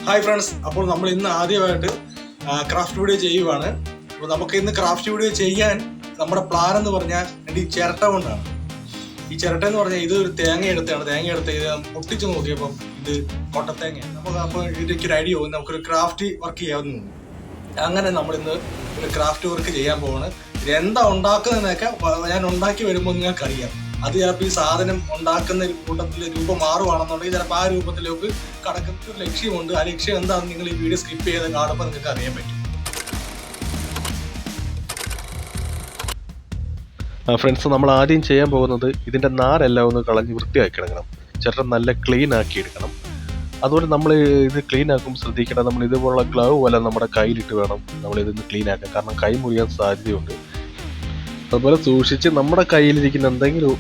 Hi friends, അപ്പോൾ നമ്മൾ ഇന്ന് ആദ്യമായിട്ട് ക്രാഫ്റ്റ് വീഡിയോ ചെയ്യുവാണ്. അപ്പോൾ നമുക്ക് ഇന്ന് ക്രാഫ്റ്റ് വീഡിയോ ചെയ്യാൻ നമ്മുടെ പ്ലാൻ എന്ന് പറഞ്ഞാൽ എൻ്റെ ഈ ചിരട്ട കൊണ്ടാണ്. ഈ ചിരട്ട എന്ന് പറഞ്ഞാൽ ഇത് ഒരു തേങ്ങ എടുത്ത് ഇത് പൊട്ടിച്ച് നോക്കിയപ്പം ഇത് കൊട്ടത്തേങ്ങ. നമുക്ക് അപ്പോൾ ഇതിലേക്ക് ഒരു ഐഡിയ പോകും, നമുക്കൊരു ക്രാഫ്റ്റ് വർക്ക് ചെയ്യാവുന്ന. അങ്ങനെ നമ്മളിന്ന് ഒരു ക്രാഫ്റ്റ് വർക്ക് ചെയ്യാൻ പോവാണ്. ഇത് എന്താ ഉണ്ടാക്കുന്നതെന്നൊക്കെ ഞാൻ ഉണ്ടാക്കി വരുമ്പോൾ നിങ്ങൾക്കറിയാം. അത് ചിലപ്പോൾ ഈ സാധനം ഉണ്ടാക്കുന്ന കൂട്ടത്തിൽ രൂപം മാറുവാണെന്നുണ്ടെങ്കിൽ ചിലപ്പോൾ ആ രൂപത്തിലേക്ക് കടക്കുന്ന ഒരു ലക്ഷ്യമുണ്ട്. ആ ലക്ഷ്യം എന്താണെന്ന് നിങ്ങൾ ഈ വീഡിയോ സ്കിപ്പ് ചെയ്ത് കാണുമ്പോൾ നിങ്ങൾക്ക് അറിയാൻ പറ്റും. ഫ്രണ്ട്സ്, നമ്മൾ ആദ്യം ചെയ്യാൻ പോകുന്നത് ഇതിൻ്റെ നാരെല്ലാം ഒന്ന് കളഞ്ഞ് വൃത്തിയാക്കി എടുക്കണം. ചിലർ നല്ല ക്ലീൻ ആക്കി എടുക്കണം. അതുപോലെ നമ്മൾ ഇത് ക്ലീൻ ആക്കുമ്പോൾ ശ്രദ്ധിക്കണം, നമ്മൾ ഇതുപോലുള്ള ഗ്ലൗ പോലെ നമ്മുടെ കയ്യിലിട്ട് വേണം നമ്മളിതൊന്ന് ക്ലീൻ ആക്കാൻ. കാരണം കൈ മുറിയാൻ സാധ്യതയുണ്ട്. അതുപോലെ സൂക്ഷിച്ച് നമ്മുടെ കയ്യിലിരിക്കുന്ന എന്തെങ്കിലും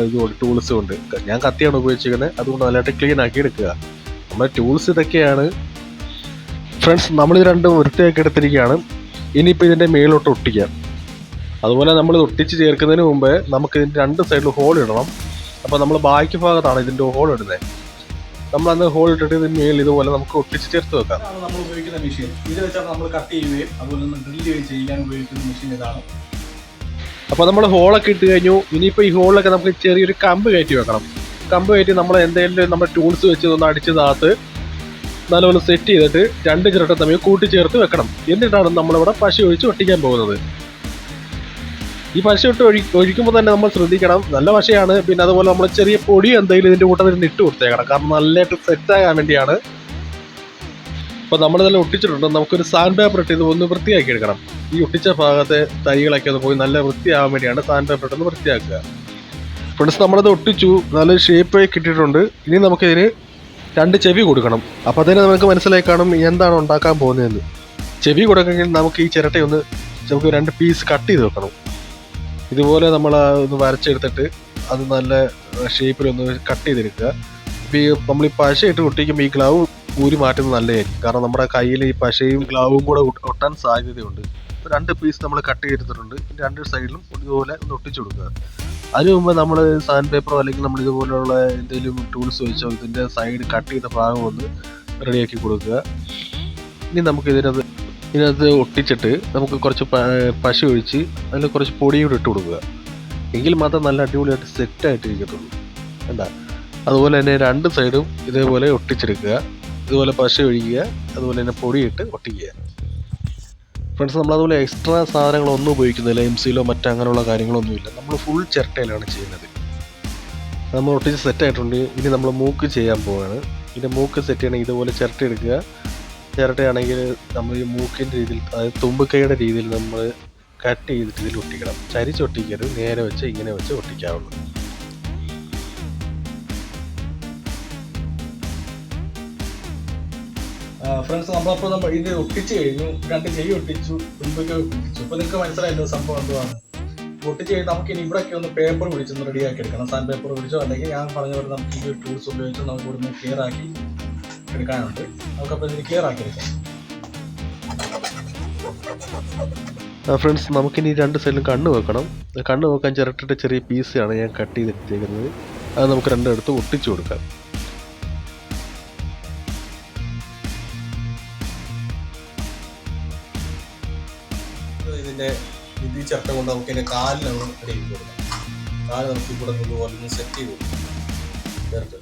ഇതുകൊണ്ട് ടൂൾസ് കൊണ്ട്, ഞാൻ കത്തിയാണ് ഉപയോഗിച്ചിരിക്കുന്നത്, അതുകൊണ്ട് നല്ലതായിട്ട് ക്ലീൻ ആക്കി എടുക്കുക. നമ്മുടെ ടൂൾസ് ഇതൊക്കെയാണ് ഫ്രണ്ട്സ്. നമ്മളിത് രണ്ടും വൃത്തിയാക്കി എടുത്തിരിക്കുകയാണ്. ഇനിയിപ്പോൾ ഇതിൻ്റെ മേലോട്ട് ഒട്ടിക്കാം. അതുപോലെ നമ്മൾ ഒട്ടിച്ച് ചേർക്കുന്നതിന് മുമ്പ് നമുക്ക് ഇതിൻ്റെ രണ്ട് സൈഡിൽ ഹോൾ ഇടണം. അപ്പോൾ നമ്മൾ ബാക്കി ഭാഗത്താണ് ഇതിൻ്റെ ഹോൾ ഇടുന്നത്. നമ്മളന്ന് ഹോൾ ഇട്ടിട്ട് ഇതിന് മേളിൽ ഇതുപോലെ നമുക്ക് ഒട്ടിച്ച് ചേർത്ത് വെക്കാം. നമ്മൾ ഉപയോഗിക്കുന്ന മെഷീൻ ഇത് വെച്ചാണ് നമ്മൾ കട്ട് ചെയ്യുകയും അതുപോലെ തന്നെ ഡ്രില്ല് ചെയ്യാൻ ഉപയോഗിക്കുന്ന മെഷീൻ ഇതാണ്. അപ്പോൾ നമ്മൾ ഹോളൊക്കെ ഇട്ട് കഴിഞ്ഞു. ഇനിയിപ്പോൾ ഈ ഹോളിലൊക്കെ നമുക്ക് ചെറിയൊരു കമ്പ് കയറ്റി വെക്കണം. കമ്പ് കയറ്റി നമ്മൾ എന്തെങ്കിലും നമ്മുടെ ടൂൾസ് വെച്ച് ഒന്ന് അടിച്ച് താത്ത് നല്ലപോലെ സെറ്റ് ചെയ്തിട്ട് രണ്ട് ചിരട്ട തമ്മിൽ കൂട്ടിച്ചേർത്ത് വെക്കണം. എന്നിട്ടാണ് നമ്മളിവിടെ പശ ഒഴിച്ച് ഒട്ടിക്കാൻ പോകുന്നത്. ഈ പശ ഇട്ട് ഒഴിക്കുമ്പോൾ തന്നെ നമ്മൾ ശ്രദ്ധിക്കണം, നല്ല പശയാണ്. പിന്നെ അതുപോലെ നമ്മൾ ചെറിയ പൊടി എന്തെങ്കിലും ഇതിൻ്റെ കൂട്ടത്തിൽ ഇട്ട് കൊടുത്തേക്കണം, കാരണം നല്ലതായിട്ട് സെറ്റാകാൻ വേണ്ടിയാണ്. അപ്പോൾ നമ്മളിതെല്ലാം ഒട്ടിച്ചിട്ടുണ്ട്. നമുക്കൊരു സാൻഡ് പേപ്പർ ഇട്ട് ഇത് ഒന്ന് വൃത്തിയാക്കി എടുക്കണം. ഈ ഒട്ടിച്ച ഭാഗത്തെ തൈകളൊക്കെ ഒന്ന് പോയി നല്ല വൃത്തിയാകാൻ വേണ്ടിയാണ് സാൻഡ് പേപ്പർ ഇട്ടൊന്ന് വൃത്തിയാക്കുക. ഫ്രണ്ട്സ്, നമ്മളത് ഒട്ടിച്ചു, നല്ല ഷേപ്പ് കിട്ടിയിട്ടുണ്ട്. ഇനി നമുക്കിതിന് രണ്ട് ചെവി കൊടുക്കണം. അപ്പോൾ അതിന് നമുക്ക് മനസ്സിലായി കാണും എന്താണ് ഉണ്ടാക്കാൻ പോകുന്നതെന്ന്. ചെവി കൊടുക്കണമെങ്കിൽ നമുക്ക് ഈ ചിരട്ടയൊന്ന് നമുക്ക് രണ്ട് പീസ് കട്ട് ചെയ്ത് വെക്കണം. ഇതുപോലെ നമ്മൾ ഒന്ന് വരച്ചെടുത്തിട്ട് അത് നല്ല ഷേപ്പിലൊന്ന് കട്ട് ചെയ്തെടുക്കുക. ഇപ്പോൾ ഈ നമ്മൾ ഈ പശ ഇട്ട് ഒട്ടിക്കുമ്പോൾ ഈ ഗ്ലൗ ഊരി മാറ്റുന്നത് നല്ലതായിരിക്കും. കാരണം നമ്മുടെ കയ്യിൽ ഈ പശയും ഗ്ലൗവും കൂടെ ഒട്ടാൻ സാധ്യതയുണ്ട്. ഇപ്പോൾ രണ്ട് പീസ് നമ്മൾ കട്ട് ചെയ്തിട്ടുണ്ട്. രണ്ട് സൈഡിലും ഇതുപോലെ ഒന്ന് ഒട്ടിച്ചു കൊടുക്കുക. അതിന് മുമ്പ് നമ്മൾ സാൻഡ് പേപ്പറോ അല്ലെങ്കിൽ നമ്മൾ ഇതുപോലെയുള്ള എന്തെങ്കിലും ടൂൾസ് വെച്ചോ ഇതിൻ്റെ സൈഡ് കട്ട് ചെയ്ത ഭാഗം ഒന്ന് റെഡിയാക്കി കൊടുക്കുക. ഇനി നമുക്ക് ഇതിനകത്ത് ഒട്ടിച്ചിട്ട് നമുക്ക് കുറച്ച് പശ ഒഴിച്ച് അതിൽ കുറച്ച് പൊടിയും കൂടി ഇട്ട് കൊടുക്കുക. എങ്കിൽ മാത്രം നല്ല അടിപൊളിയായിട്ട് സെറ്റായിട്ട് ഇരിക്കത്തുള്ളൂ. എന്താ, അതുപോലെ തന്നെ രണ്ട് സൈഡും ഇതേപോലെ ഒട്ടിച്ചെടുക്കുക. ഇതുപോലെ പശ ഒഴിക്കുക, അതുപോലെ തന്നെ പൊടിയിട്ട് ഒട്ടിക്കുക. ഫ്രണ്ട്സ്, നമ്മളതുപോലെ എക്സ്ട്രാ സാധനങ്ങളൊന്നും ഉപയോഗിക്കുന്നില്ല. എംസിയിലോ മറ്റങ്ങനെയുള്ള കാര്യങ്ങളൊന്നുമില്ല. നമ്മൾ ഫുൾ ചിരട്ടയിലാണ് ചെയ്യുന്നത്. നമ്മൾ ഒട്ടിച്ച് സെറ്റായിട്ടുണ്ട്. ഇനി നമ്മൾ മൂക്ക് ചെയ്യാൻ പോവുകയാണ്. ഇതിൻ്റെ മൂക്ക് സെറ്റ് ചെയ്യണമെങ്കിൽ ഇതുപോലെ ചിരട്ട എടുക്കുക. ചിരട്ടയാണെങ്കിൽ നമ്മൾ ഈ മൂക്കിൻ്റെ രീതിയിൽ, അതായത് തുമ്പിക്കൈയുടെ രീതിയിൽ നമ്മൾ കട്ട് ചെയ്തിട്ട് ഇതിൽ ഒട്ടിക്കണം. ചരിച്ചൊട്ടിക്കരുത്, നേരെ വെച്ച് ഇങ്ങനെ വെച്ച് ഒട്ടിക്കാവുള്ളൂ. ഫ്രണ്ട്സ്, നമ്മൾ ഇത് ഒട്ടിച്ച് കഴിഞ്ഞു. രണ്ട് ചെവി ഒട്ടിച്ചു, തുമ്പൊക്കെ ഒട്ടിച്ചു. അപ്പോൾ നിങ്ങൾക്ക് മനസ്സിലായല്ലോ സംഭവം എന്തുവാണ്. ഒട്ടിച്ച് കഴിഞ്ഞ് നമുക്ക് ഇനി ഇവിടെയൊക്കെ ഒന്ന് പേപ്പർ പിടിച്ചൊന്ന് റെഡിയാക്കി എടുക്കണം. സാൻഡ് പേപ്പർ പിടിച്ചോ അല്ലെങ്കിൽ ഞാൻ പറഞ്ഞ പോലെ നമുക്ക് ഈ ടൂൾസ് ഉപയോഗിച്ച് നമുക്ക് ഇവിടുന്ന് ക്ലിയർ ആക്കി എടുക്കാനുണ്ട്. നമുക്കപ്പോൾ ഇതിന് ക്ലിയർ ആക്കി എടുക്കാം. ഫ്രണ്ട്സ്, നമുക്കിനി രണ്ട് സൈഡിലും കണ്ണ് വെക്കണം. കണ്ണ് വെക്കാൻ ചിരട്ടിട്ട് ചെറിയ പീസാണ് ഞാൻ കട്ട് ചെയ്തെടുത്തേക്കുന്നത്. അത് നമുക്ക് രണ്ടിടത്ത് ഒട്ടിച്ചു കൊടുക്കാം. ഇതിൻ്റെ ഇത് ചിരട്ട കൊണ്ട് നമുക്ക് ഇതിൻ്റെ കാലിനൊന്ന് റെഡി ചെയ്ത് കൊടുക്കാം. കാല് നമുക്ക് ഇവിടെ ഇതുപോലെ ഒന്ന് സെറ്റ് ചെയ്ത് കൊടുക്കാം ചേർത്ത്.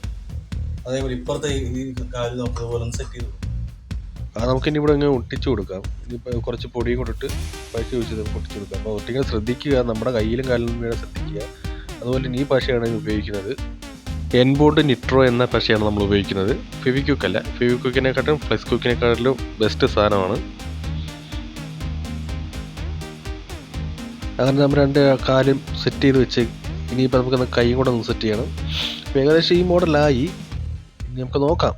അതേപോലെ ഇപ്പുറത്തെ ഈ കാല് നമുക്ക് ഇതുപോലെ ഒന്ന് സെറ്റ് ചെയ്ത് കൊടുക്കാം. നമുക്കിനി ഇവിടെ ഇങ്ങനെ ഒട്ടിച്ചു കൊടുക്കാം. ഇനിയിപ്പോൾ കുറച്ച് പൊടിയും കൊണ്ടിട്ട് പശ വെച്ച് നമുക്ക് ഒട്ടിച്ചു കൊടുക്കാം. അപ്പോൾ ഒട്ടിക്കാൻ ശ്രദ്ധിക്കുക, നമ്മുടെ കയ്യിലും കാലിലും വീഴാൻ ശ്രദ്ധിക്കുക. അതുപോലെ ഈ പശയാണ് ഉപയോഗിക്കുന്നത്. എൻബോർഡ് നിട്രോ എന്ന പശയാണ് നമ്മൾ ഉപയോഗിക്കുന്നത്. ഫെവിക്വിക്ക് അല്ല. ഫെവിക്വിക്കിനെക്കാട്ടും ഫ്ലെക്സ് ക്വിക്കിനെക്കാട്ടിലും ബെസ്റ്റ് സാധനമാണ്. അങ്ങനെ നമ്മൾ രണ്ട് കാലും സെറ്റ് ചെയ്ത് വെച്ച് ഇനിയിപ്പോൾ നമുക്ക് കൈയും കൂടെ ഒന്ന് സെറ്റ് ചെയ്യണം. അപ്പോൾ ഏകദേശം ഈ മോഡലായി. ഇനി നമുക്ക് നോക്കാം.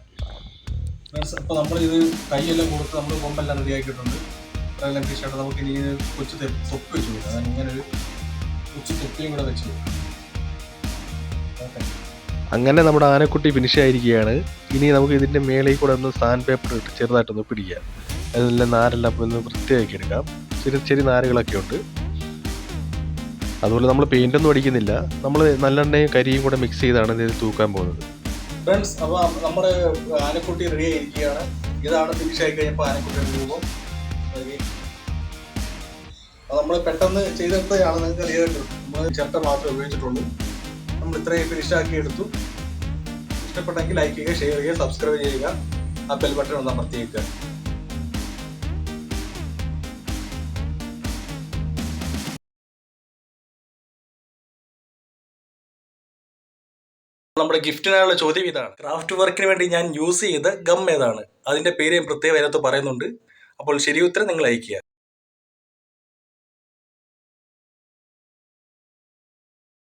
അപ്പോൾ നമ്മളിത് കൈയെല്ലാം കൊടുത്ത് നമ്മൾ കൊമ്പെല്ലാം റെഡി ആക്കിയിട്ടുണ്ട്. അതെല്ലാം ഫിഷായിട്ട് നമുക്ക് ഇനി കൊച്ചു തൊപ്പി വെച്ച് കൊടുക്കാം. അതാണ് ഇങ്ങനെ ഒരു കൊച്ചു തൊപ്പിയും കൂടെ വെച്ച് കൊടുക്കാം. ഓക്കെ, അങ്ങനെ നമ്മുടെ ആനക്കുട്ടി ഫിനിഷ് ആയിരിക്കുകയാണ്. ഇനി നമുക്ക് ഇതിൻ്റെ മേളിൽ കൂടെ ഒന്ന് സാൻഡ് പേപ്പർ ഇട്ട് ചെറുതായിട്ടൊന്ന് പിടിക്കാം. അതെല്ലാം നാരെല്ലാം അപ്പോൾ ഒന്ന് വൃത്തിയാക്കി എടുക്കാം. ചെറിയ ചെറിയ നാരുകളൊക്കെ ഉണ്ട്. അതുപോലെ നമ്മൾ പെയിൻ്റൊന്നും അടിക്കുന്നില്ല. നമ്മൾ നല്ലെണ്ണയും കരിയും കൂടെ മിക്സ് ചെയ്താണ് ഇതിൽ തൂക്കാൻ പോകുന്നത്. ഫ്രണ്ട്സ്, അപ്പോൾ നമ്മുടെ ആനക്കുട്ടി റെഡി ആയിരിക്കുകയാണ്. ഇതാണ് ഫിനിഷ് ആയി കഴിഞ്ഞപ്പോൾ ആനക്കുട്ടിയുടെ രൂപം. അത് നമ്മൾ പെട്ടെന്ന് ചെയ്തെടുത്തതാണ്, നിങ്ങൾക്ക് അറിയാമല്ലോ. നമ്മൾ ചിരട്ട മാത്രമേ ഉപയോഗിച്ചിട്ടുള്ളൂ. നമ്മൾ ഇത്രയും ഫിനിഷ് ആക്കി എടുത്തു. ഇഷ്ടപ്പെട്ടെങ്കിൽ ലൈക്ക് ചെയ്യുക, ഷെയർ ചെയ്യുക, സബ്സ്ക്രൈബ് ചെയ്യുക, ആ ബെൽ ബട്ടൺ ഒന്ന് അമർത്തിയേക്കുക. നമ്മുടെ ഗിഫ്റ്റിനായുള്ള ചോദ്യം ഇതാണ്: ക്രാഫ്റ്റ് വർക്കിന് വേണ്ടി ഞാൻ യൂസ് ചെയ്ത ഗം ഏതാണ്? അതിന്റെ പേര് ഞാൻ പ്രത്യേകം അതിനകത്ത് പറയുന്നുണ്ട്. അപ്പോൾ ശരി ഉത്തരം നിങ്ങൾ അയക്കുക.